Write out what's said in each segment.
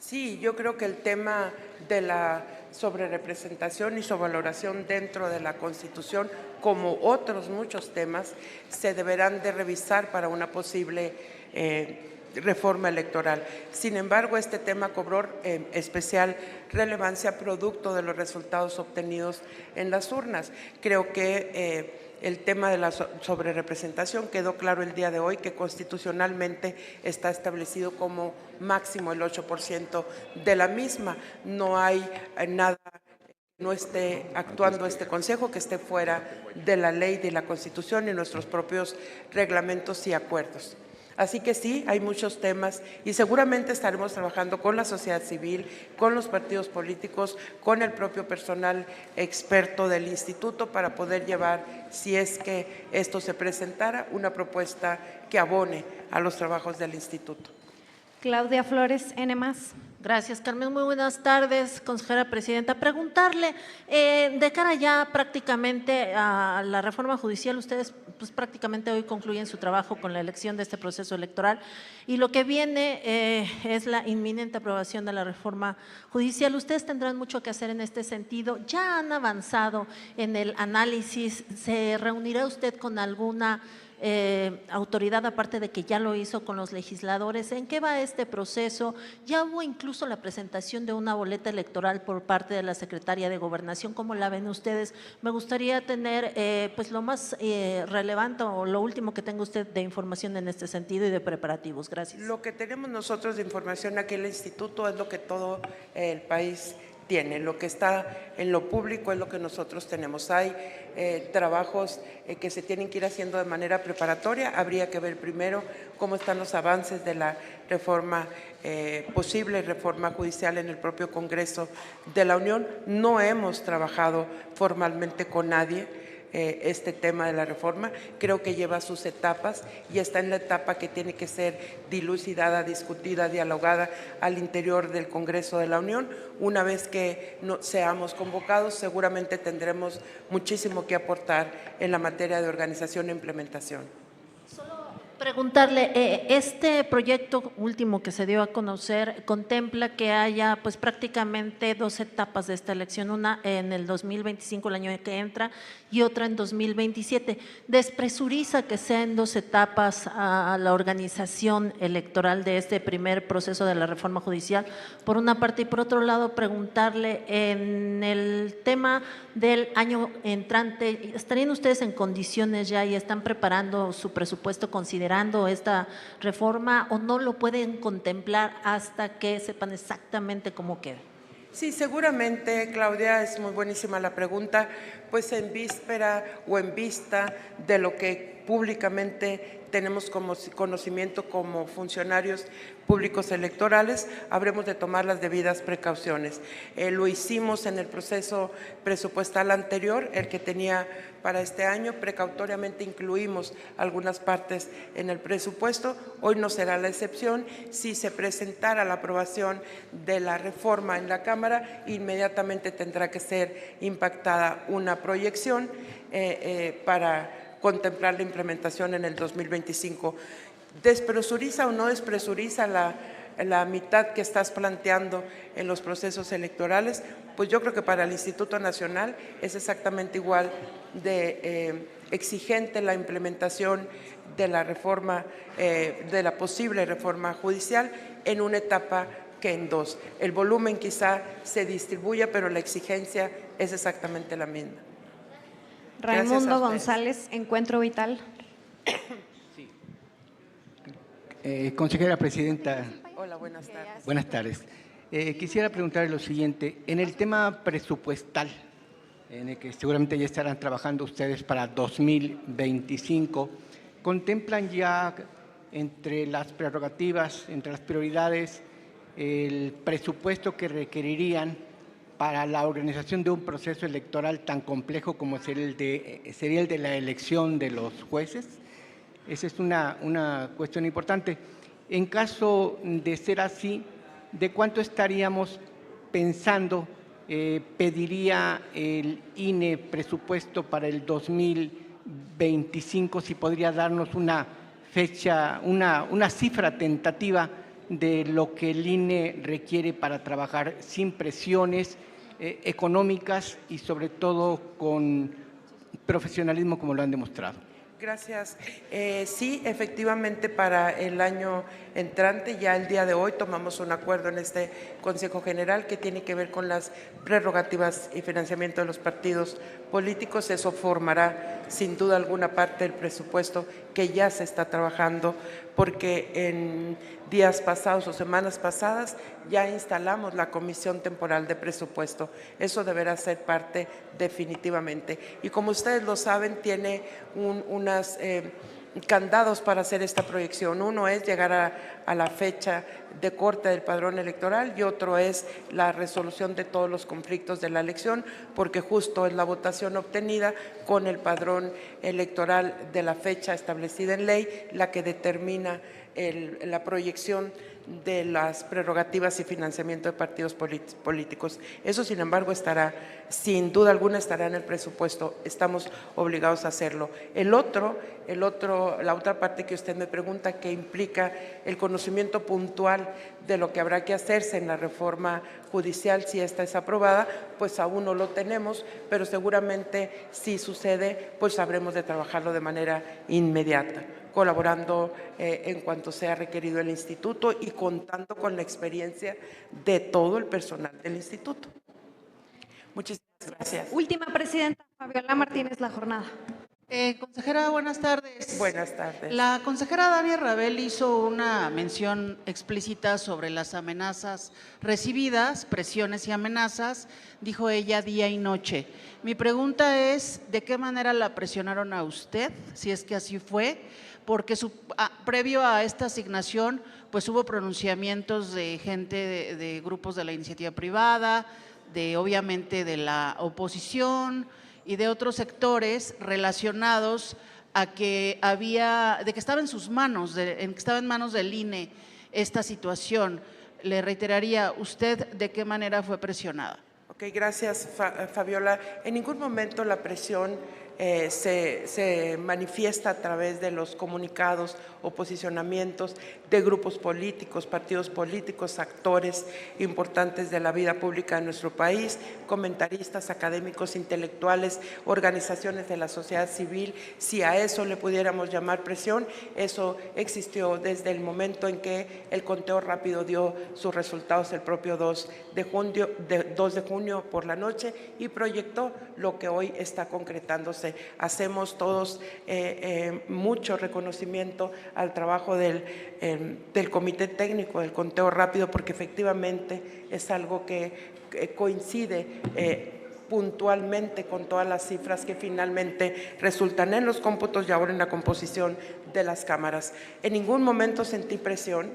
Sí, yo creo que el tema de la sobrerepresentación y sobrevaloración dentro de la Constitución, como otros muchos temas, se deberán de revisar para una posible reforma electoral. Sin embargo, este tema cobró especial relevancia producto de los resultados obtenidos en las urnas. Creo que el tema de la sobrerepresentación quedó claro el día de hoy, que constitucionalmente está establecido como máximo el 8% de la misma. No hay nada que no esté actuando este Consejo que esté fuera de la ley, de la Constitución y nuestros propios reglamentos y acuerdos. Así que sí, hay muchos temas y seguramente estaremos trabajando con la sociedad civil, con los partidos políticos, con el propio personal experto del instituto para poder llevar, si es que esto se presentara, una propuesta que abone a los trabajos del instituto. Claudia Flores, N+. Gracias, Carmen. Muy buenas tardes, consejera presidenta. Preguntarle, de cara ya prácticamente a la reforma judicial, ustedes pues prácticamente hoy concluyen su trabajo con la elección de este proceso electoral y lo que viene es la inminente aprobación de la reforma judicial. Ustedes tendrán mucho que hacer en este sentido. ¿Ya han avanzado en el análisis? ¿Se reunirá usted con alguna autoridad, aparte de que ya lo hizo con los legisladores? ¿En qué va este proceso? Ya hubo incluso la presentación de una boleta electoral por parte de la Secretaría de Gobernación. ¿Cómo la ven ustedes? Me gustaría tener pues lo más relevante o lo último que tenga usted de información en este sentido y de preparativos. Gracias. Lo que tenemos nosotros de información aquí en el instituto es lo que todo el país tiene. Lo que está en lo público es lo que nosotros tenemos. Hay trabajos que se tienen que ir haciendo de manera preparatoria. Habría que ver primero cómo están los avances de la reforma, posible reforma judicial en el propio Congreso de la Unión. No hemos trabajado formalmente con nadie este tema de la reforma. Creo que lleva sus etapas y está en la etapa que tiene que ser dilucidada, discutida, dialogada al interior del Congreso de la Unión. Una vez que seamos convocados, seguramente tendremos muchísimo que aportar en la materia de organización e implementación. Preguntarle, este proyecto último que se dio a conocer contempla que haya pues prácticamente dos etapas de esta elección, una en el 2025, el año que entra, y otra en 2027. ¿Despresuriza que sea en dos etapas a la organización electoral de este primer proceso de la reforma judicial? Por una parte, y por otro lado, preguntarle en el tema del año entrante, ¿estarían ustedes en condiciones ya y están preparando su presupuesto considerando esta reforma o no lo pueden contemplar hasta que sepan exactamente cómo queda? Sí, seguramente, Claudia, es muy buenísima la pregunta, pues en víspera o en vista de lo que públicamente tenemos como conocimiento como funcionarios públicos electorales, habremos de tomar las debidas precauciones. Lo hicimos en el proceso presupuestal anterior, el que tenía para este año, precautoriamente incluimos algunas partes en el presupuesto. Hoy no será la excepción. Si se presentara la aprobación de la reforma en la Cámara, inmediatamente tendrá que ser impactada una proyección para contemplar la implementación en el 2025. ¿Despresuriza o no despresuriza la mitad que estás planteando en los procesos electorales? Pues yo creo que para el Instituto Nacional es exactamente igual de exigente la implementación de la reforma, de la posible reforma judicial en una etapa que en dos. El volumen quizá se distribuya, pero la exigencia es exactamente la misma. Raimundo González, Encuentro Vital. Sí. Consejera presidenta. Hola, buenas tardes. Buenas tardes. Quisiera preguntarle lo siguiente. En el tema presupuestal, en el que seguramente ya estarán trabajando ustedes para 2025, ¿contemplan ya entre las prerrogativas, entre las prioridades, el presupuesto que requerirían para la organización de un proceso electoral tan complejo como sería el de la elección de los jueces? Esa es una cuestión importante. En caso de ser así, ¿de cuánto estaríamos pensando pediría el INE presupuesto para el 2025? Si podría darnos una fecha, una cifra tentativa de lo que el INE requiere para trabajar sin presiones económicas y sobre todo con profesionalismo como lo han demostrado. Gracias. Sí, efectivamente, para el año entrante, ya el día de hoy tomamos un acuerdo en este Consejo General que tiene que ver con las prerrogativas y financiamiento de los partidos políticos. Eso formará sin duda alguna parte del presupuesto que ya se está trabajando, porque en días pasados o semanas pasadas ya instalamos la Comisión Temporal de Presupuesto. Eso deberá ser parte definitivamente. Y como ustedes lo saben, tiene unas candados para hacer esta proyección. Uno es llegar a la fecha de corte del padrón electoral y otro es la resolución de todos los conflictos de la elección, porque justo es la votación obtenida con el padrón electoral de la fecha establecida en ley la que determina la proyección de las prerrogativas y financiamiento de partidos políticos. Eso, sin embargo, estará, sin duda alguna, estará en el presupuesto. Estamos obligados a hacerlo. La otra parte que usted me pregunta, que implica el conocimiento puntual de lo que habrá que hacerse en la reforma judicial, si esta es aprobada, pues aún no lo tenemos, pero seguramente si sucede, pues habremos de trabajarlo de manera inmediata, colaborando en cuanto sea requerido el instituto y contando con la experiencia de todo el personal del instituto. Muchísimas gracias. Última presidenta, Fabiola Martínez La Jornada. Consejera, buenas tardes. Buenas tardes. La consejera Dania Rabel hizo una mención explícita sobre las amenazas recibidas, presiones y amenazas, dijo ella día y noche. Mi pregunta es, ¿de qué manera la presionaron a usted, si es que así fue? Porque previo a esta asignación, pues hubo pronunciamientos de gente de grupos de la iniciativa privada, obviamente de la oposición y de otros sectores relacionados a que estaba en sus manos, que estaba en manos del INE esta situación. Le reiteraría, ¿usted de qué manera fue presionada? Ok, gracias, Fabiola. En ningún momento la presión se manifiesta a través de los comunicados o posicionamientos de grupos políticos, partidos políticos, actores importantes de la vida pública de nuestro país, comentaristas, académicos, intelectuales, organizaciones de la sociedad civil. Si a eso le pudiéramos llamar presión, eso existió desde el momento en que el conteo rápido dio sus resultados el propio 2 de junio por la noche y proyectó lo que hoy está concretándose. Hacemos todos mucho reconocimiento al trabajo del comité técnico del conteo rápido, porque efectivamente es algo que coincide puntualmente con todas las cifras que finalmente resultan en los cómputos y ahora en la composición de las cámaras. En ningún momento sentí presión,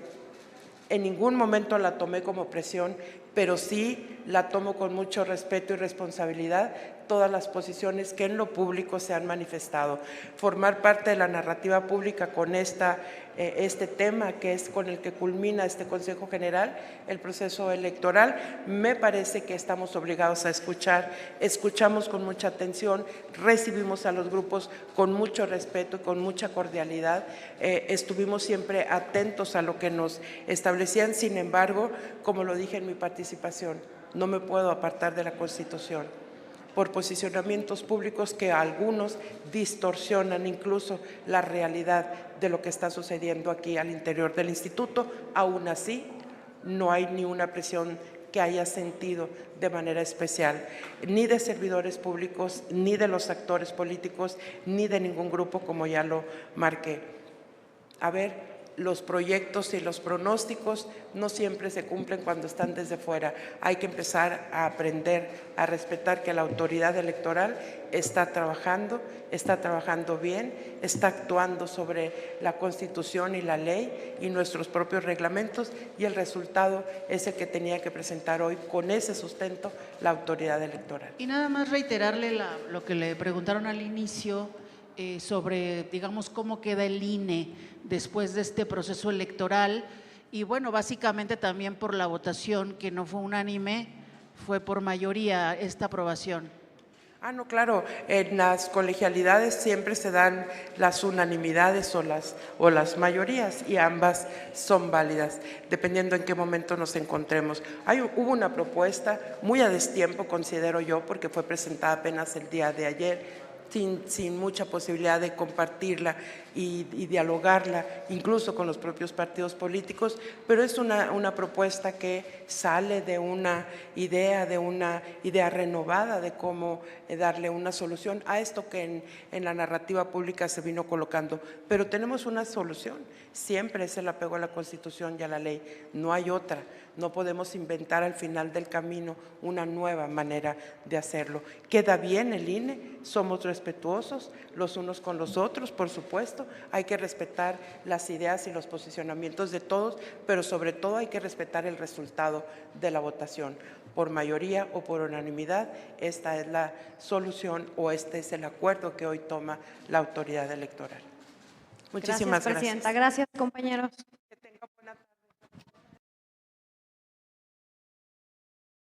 en ningún momento la tomé como presión, pero sí la tomo con mucho respeto y responsabilidad todas las posiciones que en lo público se han manifestado. Formar parte de la narrativa pública con este tema que es con el que culmina este Consejo General, el proceso electoral, me parece que estamos obligados a escuchar. Escuchamos con mucha atención, recibimos a los grupos con mucho respeto y con mucha cordialidad. Estuvimos siempre atentos a lo que nos establecían. Sin embargo, como lo dije en mi participación, no me puedo apartar de la Constitución por posicionamientos públicos que algunos distorsionan incluso la realidad de lo que está sucediendo aquí al interior del instituto. Aún así, no hay ni una presión que haya sentido de manera especial, ni de servidores públicos, ni de los actores políticos, ni de ningún grupo, como ya lo marqué. A ver, los proyectos y los pronósticos no siempre se cumplen cuando están desde fuera. Hay que empezar a aprender a respetar que la autoridad electoral está trabajando bien, está actuando sobre la Constitución y la ley y nuestros propios reglamentos, y el resultado es el que tenía que presentar hoy con ese sustento la autoridad electoral. Y nada más reiterarle lo que le preguntaron al inicio sobre, digamos, cómo queda el INE después de este proceso electoral, y bueno, básicamente también por la votación que no fue unánime, fue por mayoría esta aprobación. No, claro, en las colegialidades siempre se dan las unanimidades o las mayorías y ambas son válidas, dependiendo en qué momento nos encontremos. Hubo una propuesta muy a destiempo, considero yo, porque fue presentada apenas el día de ayer, sin mucha posibilidad de compartirla y dialogarla, incluso con los propios partidos políticos, pero es una propuesta que sale de una idea renovada de cómo darle una solución a esto que en la narrativa pública se vino colocando. Pero tenemos una solución, siempre es el apego a la Constitución y a la ley, no hay otra. No podemos inventar al final del camino una nueva manera de hacerlo. Queda bien el INE, somos respetuosos los unos con los otros, por supuesto. Hay que respetar las ideas y los posicionamientos de todos, pero sobre todo hay que respetar el resultado de la votación. Por mayoría o por unanimidad, esta es la solución o este es el acuerdo que hoy toma la autoridad electoral. Muchísimas Gracias, presidenta. Gracias, compañeros.